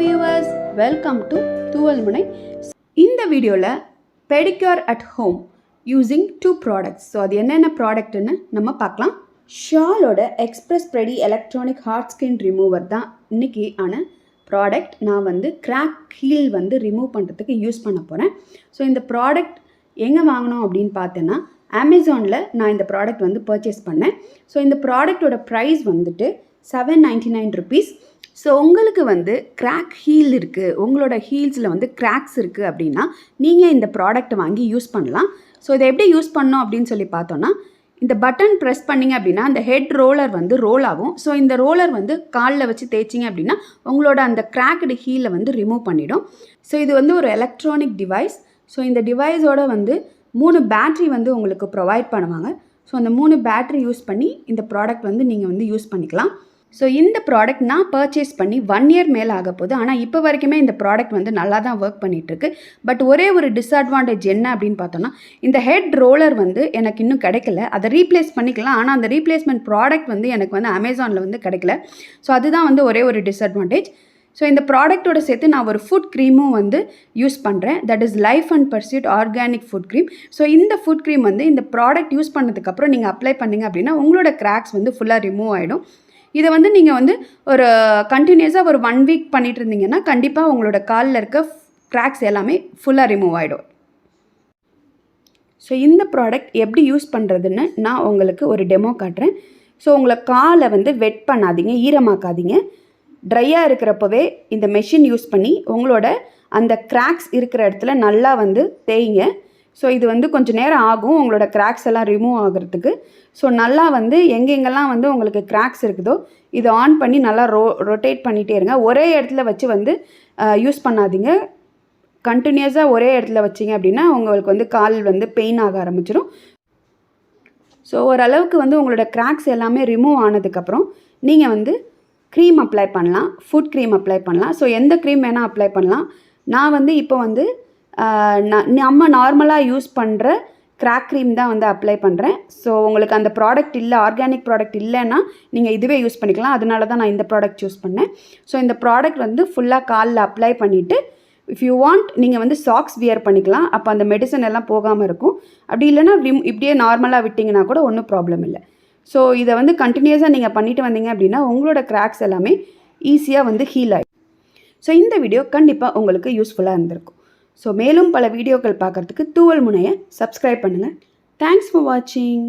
viewers, welcome to Thooval முனை. இந்த வீடியோவில் pedicure at home using 2 products. So அது என்னென்ன ப்ராடக்ட்னு நம்ம பார்க்கலாம். ஷாலோட express pedi electronic hard skin remover தான் இன்றைக்கி ஆன ப்ராடக்ட். நான் வந்து கிராக் ஹீல் வந்து ரிமூவ் பண்ணுறதுக்கு யூஸ் பண்ண போகிறேன். ஸோ இந்த ப்ராடக்ட் எங்கே வாங்கினோம் அப்படின்னு பார்த்தேன்னா அமேசானில் நான் இந்த ப்ராடக்ட் வந்து பர்ச்சேஸ் பண்ணேன். ஸோ இந்த ப்ராடக்டோட ப்ரைஸ் வந்துட்டு $799. ஸோ உங்களுக்கு வந்து கிராக் ஹீல் இருக்குது, உங்களோட ஹீல்ஸில் வந்து கிராக்ஸ் இருக்குது அப்படின்னா நீங்கள் இந்த ப்ராடக்ட் வாங்கி யூஸ் பண்ணலாம். ஸோ இதை எப்படி யூஸ் பண்ணோம் அப்படின்னு சொல்லி பார்த்தோன்னா, இந்த பட்டன் ப்ரெஸ் பண்ணிங்க அப்படின்னா அந்த ஹெட் ரோலர் வந்து ரோல் ஆகும். ஸோ இந்த ரோலர் வந்து காலில் வச்சு தேய்ச்சிங்க அப்படின்னா உங்களோட அந்த கிராக்டு ஹீலை வந்து ரிமூவ் பண்ணிடும். ஸோ இது வந்து ஒரு எலக்ட்ரானிக் டிவைஸ். ஸோ இந்த டிவைஸோட வந்து 3 பேட்ரி வந்து உங்களுக்கு ப்ரொவைட் பண்ணுவாங்க. ஸோ அந்த 3 பேட்ரி யூஸ் பண்ணி இந்த ப்ராடக்ட் வந்து நீங்கள் வந்து யூஸ் பண்ணிக்கலாம். ஸோ இந்த ப்ராடக்ட் நான் பர்ச்சேஸ் பண்ணி 1 இயர் மேலே ஆக போகுது. ஆனால் இப்போ வரைக்குமே இந்த ப்ராடக்ட் வந்து நல்லா தான் ஒர்க் பண்ணிகிட்ருக்கு. பட் ஒரே ஒரு டிஸ்அட்வான்டேஜ் என்ன அப்படின்னு பார்த்தோன்னா, இந்த ஹெட் ரோலர் வந்து எனக்கு இன்னும் கிடைக்கல. அதை ரீப்ளேஸ் பண்ணிக்கலாம், ஆனால் அந்த ரீப்ளேஸ்மெண்ட் ப்ராடக்ட் வந்து எனக்கு வந்து அமேசானில் வந்து கிடைக்கல. ஸோ அதுதான் வந்து ஒரே ஒரு டிஸ்அட்வான்டேஜ். ஸோ இந்த ப்ராடக்ட்டோட சேர்த்து நான் ஒரு ஃபுட் க்ரீமும் வந்து யூஸ் பண்ணுறேன். That is life and pursuit organic food cream. So இந்த ஃபுட் க்ரீம் வந்து இந்த ப்ராடக்ட் யூஸ் பண்ணதுக்கப்புறம் நீங்கள் அப்ளை பண்ணிங்க அப்படின்னா உங்களோட கிராக்ஸ் வந்து ஃபுல்லாக ரிமூவ் ஆகிடும். இதை வந்து நீங்கள் வந்து ஒரு கண்டினியூஸாக ஒரு 1 வீக் பண்ணிகிட்டு இருந்தீங்கன்னா கண்டிப்பாக உங்களோட காலில் இருக்க கிராக்ஸ் எல்லாமே ஃபுல்லாக ரிமூவ் ஆகிடும். ஸோ இந்த ப்ராடக்ட் எப்படி யூஸ் பண்ணுறதுன்னு நான் உங்களுக்கு ஒரு டெமோ காட்டுறேன். ஸோ உங்களை காலை வந்து வெட் பண்ணாதீங்க, ஈரமாக்காதீங்க. ட்ரையாக இருக்கிறப்பவே இந்த மெஷின் யூஸ் பண்ணி உங்களோட அந்த கிராக்ஸ் இருக்கிற இடத்துல நல்லா வந்து தேய்ங்க. ஸோ இது வந்து கொஞ்சம் நேரம் ஆகும் உங்களோட கிராக்ஸ் எல்லாம் ரிமூவ் ஆகிறதுக்கு. ஸோ நல்லா வந்து எங்கெங்கெல்லாம் வந்து உங்களுக்கு கிராக்ஸ் இருக்குதோ இதை ஆன் பண்ணி நல்லா ரொட்டேட் பண்ணிகிட்டே இருங்க. ஒரே இடத்துல வச்சு வந்து யூஸ் பண்ணாதீங்க. கண்டினியூஸாக ஒரே இடத்துல வச்சிங்க அப்படின்னா உங்களுக்கு வந்து கால் வந்து பெயின் ஆக ஆரம்பிச்சிடும். ஸோ ஓரளவுக்கு வந்து உங்களோட கிராக்ஸ் எல்லாமே ரிமூவ் ஆனதுக்கப்புறம் நீங்கள் வந்து க்ரீம் அப்ளை பண்ணலாம், ஃபுட் க்ரீம் அப்ளை பண்ணலாம். ஸோ எந்த க்ரீம் வேணால் அப்ளை பண்ணலாம். நான் வந்து இப்போ வந்து நம்ம நார்மலாக யூஸ் பண்ணுற கிராக் க்ரீம் தான் வந்து அப்ளை பண்ணுறேன். ஸோ உங்களுக்கு அந்த ப்ராடக்ட் இல்லை, ஆர்கானிக் ப்ராடக்ட் இல்லைன்னா நீங்கள் இதுவே யூஸ் பண்ணிக்கலாம். அதனால தான் நான் இந்த ப்ராடக்ட் சூஸ் பண்ணேன். ஸோ இந்த ப்ராடக்ட் வந்து ஃபுல்லாக காலில் அப்ளை பண்ணிவிட்டு இஃப் யூ வாண்ட் நீங்கள் வந்து சாக்ஸ் வியர் பண்ணிக்கலாம். அப்போ அந்த மெடிசன் எல்லாம் போகாமல் இருக்கும். அப்படி இல்லைன்னா இப்படியே நார்மலாக விட்டிங்கன்னா கூட ஒன்றும் ப்ராப்ளம் இல்லை. ஸோ இதை வந்து கண்டினியூஸாக நீங்கள் பண்ணிட்டு வந்தீங்க அப்படின்னா உங்களோட கிராக்ஸ் எல்லாமே ஈஸியாக வந்து ஹீல் ஆகிடும். ஸோ இந்த வீடியோ கண்டிப்பாக உங்களுக்கு யூஸ்ஃபுல்லாக இருந்திருக்கும். ஸோ மேலும் பல வீடியோக்கள் பார்க்குறதுக்கு தூவல் முனையை சப்ஸ்கிரைப் பண்ணுங்கள். தேங்க்ஸ் ஃபார் வாட்சிங்.